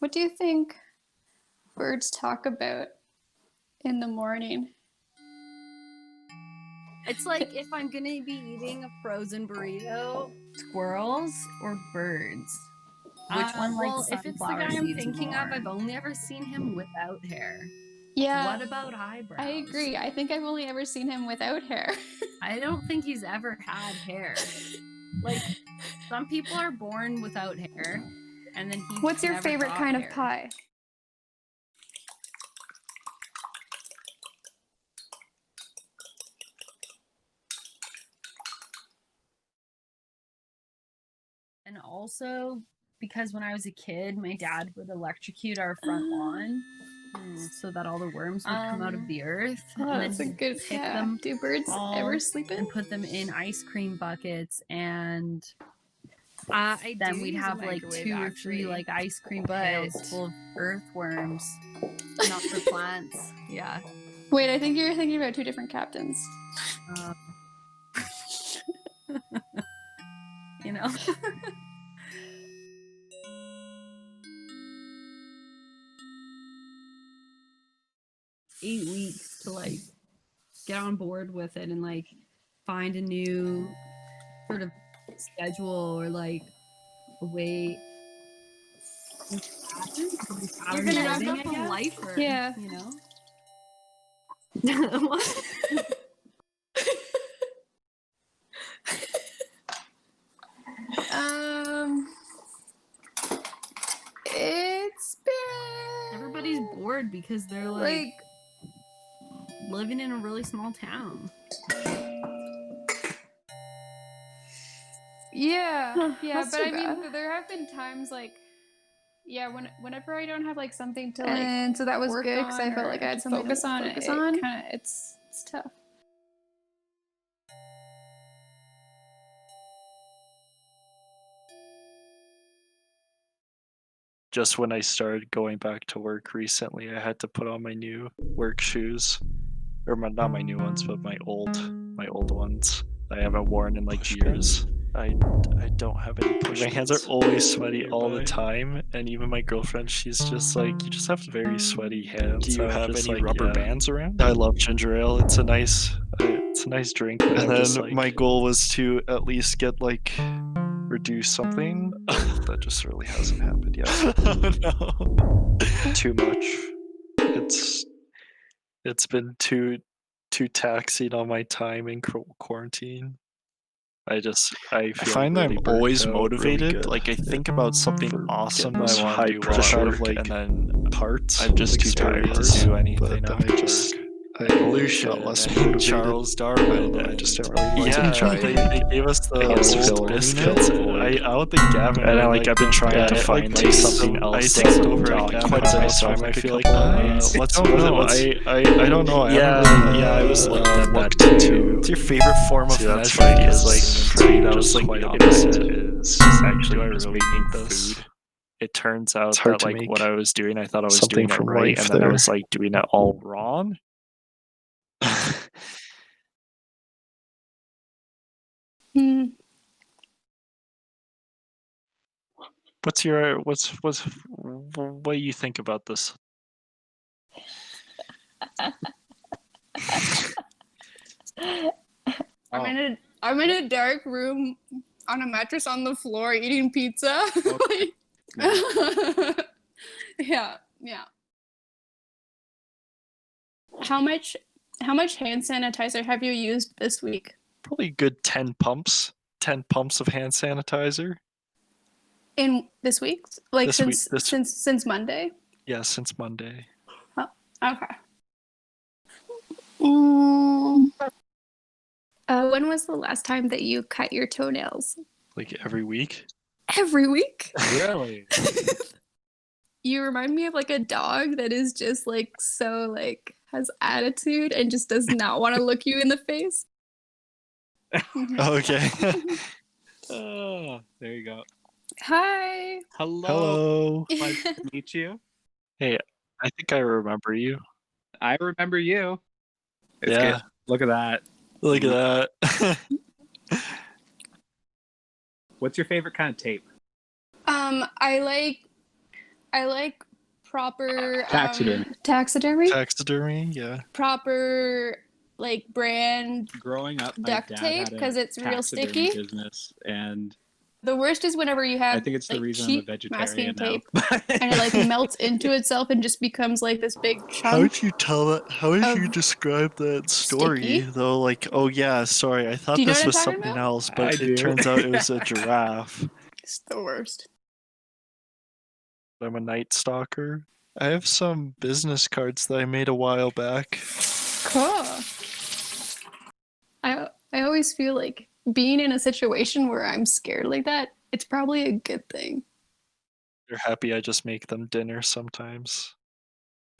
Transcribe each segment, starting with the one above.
What do you think birds talk about in the morning? It's like if I'm gonna be eating a frozen burrito, squirrels or birds? Which one likes Well, if it's the guy I'm thinking of, I've only ever seen him without hair. Yeah. What about eyebrows? I agree. I think I've only ever seen him without hair. I don't think he's ever had hair. Like, some people are born without hair, and then he. What's your never favorite got kind hair. of pie? And also, because when I was a kid, my dad would electrocute our front lawn so that all the worms would come out of the earth. Oh, and that's a then good. pick Yeah. them Do birds all ever sleep in? and put them in ice cream buckets, and I then do we'd use a have like microwave, 2 or 3 actually. like ice cream But- pails full of earthworms. Not for plants. Yeah. Wait, I think you're thinking about two different captains. You know. 8 weeks to like get on board with it and like find a new sort of schedule or like a way. You're gonna have a lifer. Yeah. You know. What? It's been Everybody's bored because they're like living in a really small town. yeah, That's but too I bad. mean, there have been times like, whenever I don't have like something to like, And so that was work good because I on felt or like I had something focus to on. focus it on. kind of it's tough. Just when I started going back to work recently, I had to put on my new work shoes, or not my new ones, but my old ones I haven't worn in like years. I don't have any push. My hands are always sweaty all the time, and even my girlfriend, she's just like, you just have very sweaty hands. Do you have any rubber bands around? I love ginger ale. It's a nice drink. And then my goal was to at least get like reduce something. That just really hasn't happened yet. Oh no. Too much. It's been too taxing on my time in quarantine. I find really I'm always motivated. Really like I think about something awesome that I want to do out of like, and then parts. I'm just too tired to do anything. I felt less motivated. Charles Darwin. I just don't really like they gave us the old biscuits. I don't think Gavin. And I've been trying to find something else. I think over quite a bit of time. I feel like let's I don't know. I was looking at that too. What's your favorite form of measuring? Is like for me that was like the opposite. Is actually I was making food. It turns out that like what I was doing, I thought I was doing it right, and then I was like doing it all wrong. What do you think about this? I'm in a dark room on a mattress on the floor eating pizza. Okay. yeah. How much hand sanitizer have you used this week? Probably a good 10 pumps. 10 pumps of hand sanitizer. In this week? Like since Monday? Yeah, since Monday. Oh, okay. When was the last time that you cut your toenails? Like every week? Every week? Really? You remind me of like a dog that is just like so like has attitude and just does not want to look you in the face. Okay. Oh, there you go. Hi. Hello. Nice to meet you. Hey, I think I remember you. I remember you. It's good. Look at that. Look at that. What's your favorite kind of tape? I like I like proper Taxidermy. Taxidermy, yeah. proper like brand Growing up, my duct dad tape had a because it's real taxidermy sticky. business, and The worst is whenever you have I think it's the like reason I'm a cheap masking vegetarian now. tape and it like melts into itself and just becomes like this big chunk. How did you tell that? How did of you describe that story sticky. though? Like, oh yeah, sorry, I thought Do you know this what I'm was talking something about? else, I but it do. turns out it was a giraffe. It's the worst. I'm a night stalker. I have some business cards that I made a while back. Cool. I always feel like being in a situation where I'm scared like that, it's probably a good thing. You're happy I just make them dinner sometimes.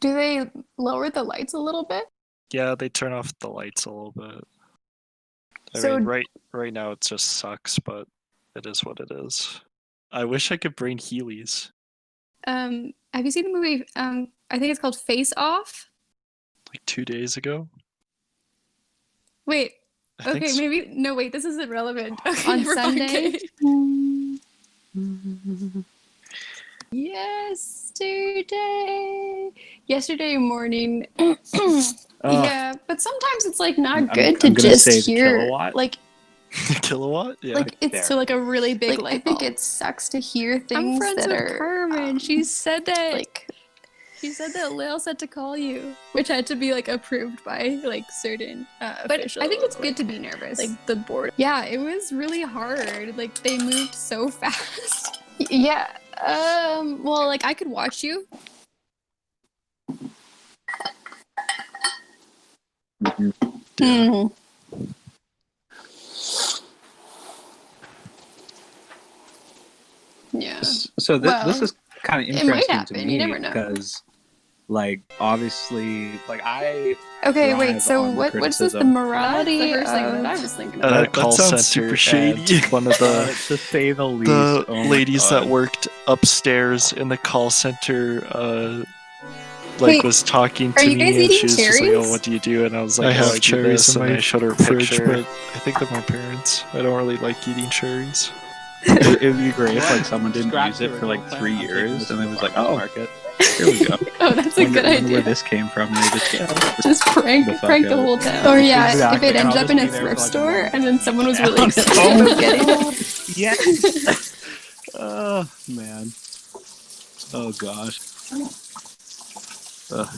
Do they lower the lights a little bit? Yeah, they turn off the lights a little bit. I So- mean, right now it just sucks, but it is what it is. I wish I could bring Heelys. Have you seen the movie? I think it's called Face Off. Like 2 days ago. Wait. I think Okay, so. maybe no. Wait, this is irrelevant. Okay, On never mind. Sunday? Yesterday morning. Oh, Yeah, but sometimes it's like not I'm good to gonna just say the hear kilowatt. like Kilowatt? Yeah. like it's there. so like a really big Like, light I think bulb. it sucks to hear things I'm friends that with are Carmen. She said that like she said that Lil said to call you, which had to be like approved by like certain but officials. I think it's good like, to be nervous. like the board. Yeah, it was really hard. Like they moved so fast. yeah. Well, like I could watch you. Yeah. Yeah. So Well, this is kind of it might interesting to happen, you me never know. because, like, obviously, like I Okay, wait. thrive So on the what's this? The criticism. morality That's the first thing of that I was thinking At about. a call sounds center, super shady. and one of the to say the least. the Oh my ladies God. that worked upstairs in the call center Wait, was talking are to you me, guys and eating she was just like, cherries? "Oh, what do you do?" And I was like, I "Oh, have I do cherries this," in and my I showed her a fridge, picture. but I think they're my parents. I don't really like eating cherries. It would be great if like someone didn't Scratch use the it for like original 3 plan. I'm taking years this and to it the was like, farmer's oh, market. here we go. Oh, that's a Wonder, good wonder idea. where this came from. And they just Just prank the fuck the out. whole town. Or yeah, Exactly. if it And ends I'll up in just a be there thrift for, like, store one and then someone was Yeah. really excited about getting it. Yes. Oh man. Oh gosh. Ugh.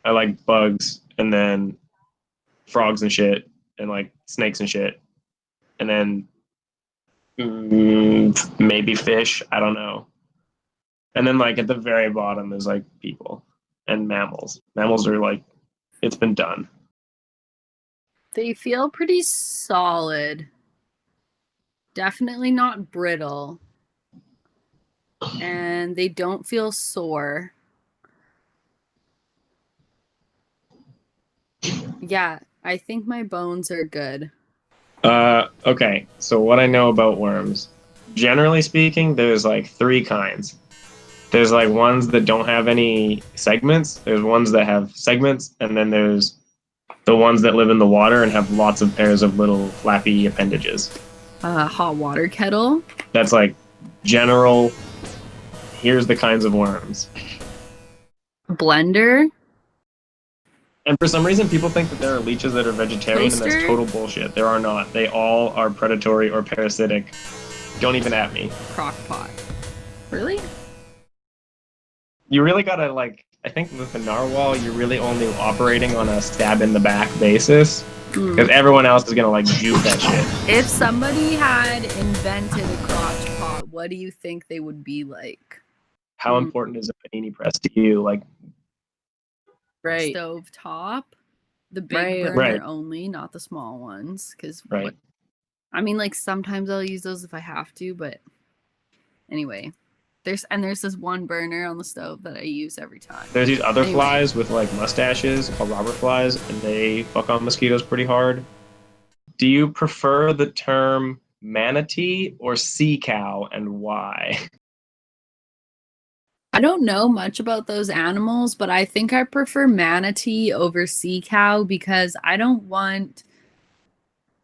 I like bugs and then frogs and shit and like snakes and shit. And then maybe fish. I don't know. And then like at the very bottom is like people and mammals. Mammals are like, it's been done. They feel pretty solid. Definitely not brittle. And they don't feel sore. Yeah, I think my bones are good. Okay, so what I know about worms, generally speaking, there's like 3 kinds. There's like ones that don't have any segments, there's ones that have segments, and then there's the ones that live in the water and have lots of pairs of little flappy appendages. Hot water kettle. That's like general, here's the kinds of worms. Blender. And for some reason, people think that there are leeches that are vegetarian, and Toaster? that's total bullshit. There are not. They all are predatory or parasitic. Don't even at me. Crock pot. Really? You really gotta, like, I think with the narwhal, you're really only operating on a stab in the back basis. Because everyone else is gonna, like, juke that shit. If somebody had invented a crotch pot, what do you think they would be like? How important is a panini press to you? Like, Right. Stove top, the big Right. burner Right. only, not the small ones. Because right. I mean, like sometimes I'll use those if I have to, but anyway, there's this one burner on the stove that I use every time. There's these other Anyway. flies with, like, mustaches called robber flies, and they fuck on mosquitoes pretty hard. Do you prefer the term manatee or sea cow, and why? I don't know much about those animals, but I think I prefer manatee over sea cow because I don't want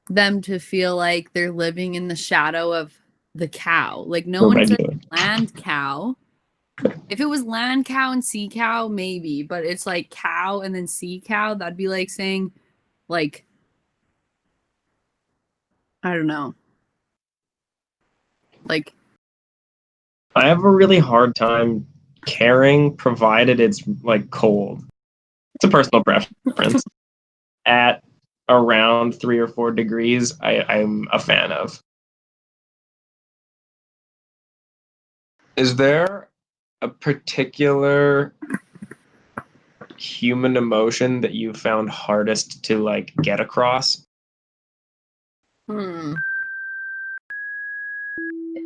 them to feel like they're living in the shadow of the cow. Like no one says land cow. If it was land cow and sea cow, maybe, but it's like cow and then sea cow. That'd be like saying, like, I don't know. Like, I have a really hard time caring provided it's like cold. It's a personal preference. At around 3 or 4 degrees, I'm a fan of. Is there a particular human emotion that you found hardest to like get across?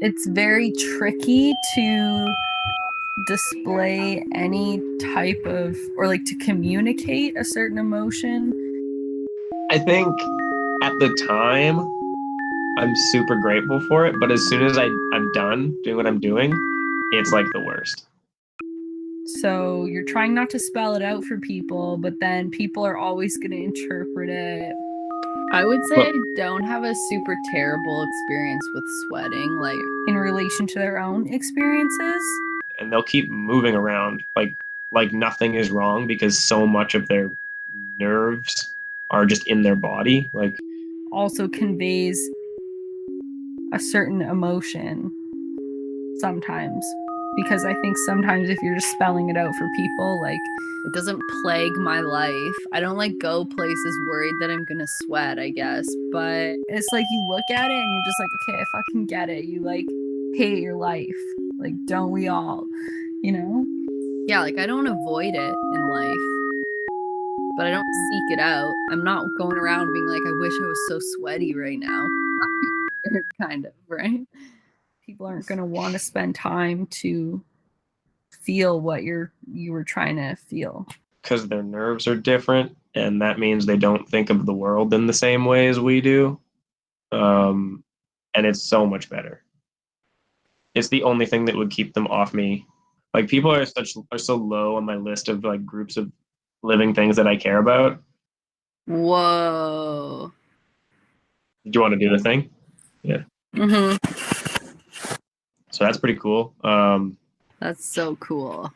It's very tricky to display any type of, or like to communicate a certain emotion. I think at the time, I'm super grateful for it, but as soon as I'm done doing what I'm doing, it's like the worst. So you're trying not to spell it out for people, but then people are always going to interpret it. I would say I don't have a super terrible experience with sweating, like in relation to their own experiences. And they'll keep moving around like nothing is wrong because so much of their nerves are just in their body. Like also conveys a certain emotion sometimes. Because I think sometimes if you're just spelling it out for people, like it doesn't plague my life. I don't like go places worried that I'm gonna sweat, I guess. But it's like you look at it and you're just like, okay, I fucking get it. You like hate your life. Like, don't we all? You know? Yeah, like I don't avoid it in life. But I don't seek it out. I'm not going around being like, I wish I was so sweaty right now. Kind of, right? People aren't going to want to spend time to feel what you were trying to feel. Because their nerves are different, and that means they don't think of the world in the same way as we do. And it's so much better. It's the only thing that would keep them off me. Like people are so low on my list of like groups of living things that I care about. Whoa. Do you want to do the thing? Yeah. Mm-hmm. So that's pretty cool. That's so cool.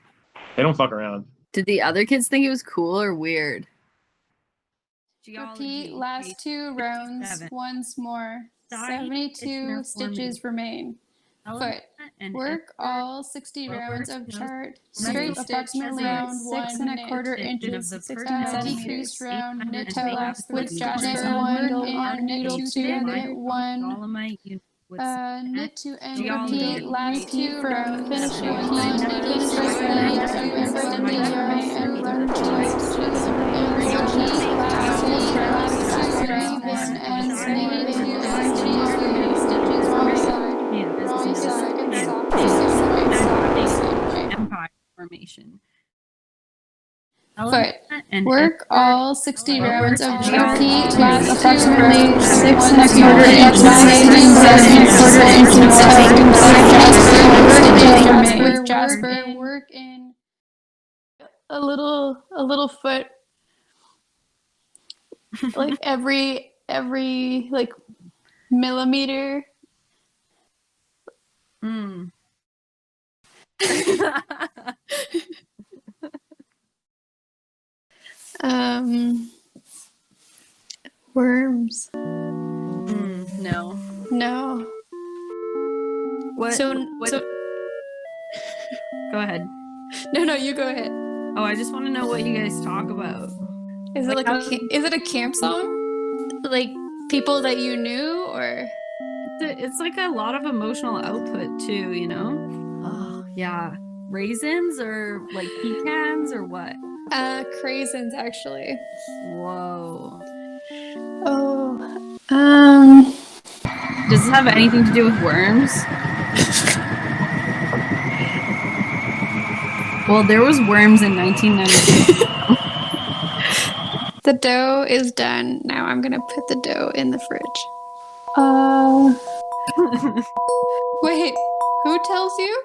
They don't fuck around. Did the other kids think it was cool or weird? Repeat last 2 rounds once more. 72 stitches remain. Foot. Work all 60 rounds of chart. Straight approximately 6 1/4 inches, 16 centimeters. Decrease round knit toe with Jasper 1 on needle 2 knit 1. Knit to end. Repeat last 2 rounds. Finish one on needle 2 and break the yarn and learn 2 stitches. Repeat last 2 rounds. Even ends needle 2 and stitches wrong side. Wrong side. Stop the same way. Empire formation. Foot. Work all 60 rounds of repeat last approximately 6 1/4 inches with Jasper. Work in a little foot, like every like millimeter. Worms. No. What? So go ahead. No, you go ahead. Oh, I just want to know what you guys talk about. Is it is it a camp song? Like people that you knew, or? It's like a lot of emotional output too, you know? Oh, yeah. Raisins or like pecans or what? Craisins actually. Whoa. Oh. Does this have anything to do with worms? Well, there was worms in 1992. The dough is done. Now I'm gonna put the dough in the fridge. Wait, who tells you?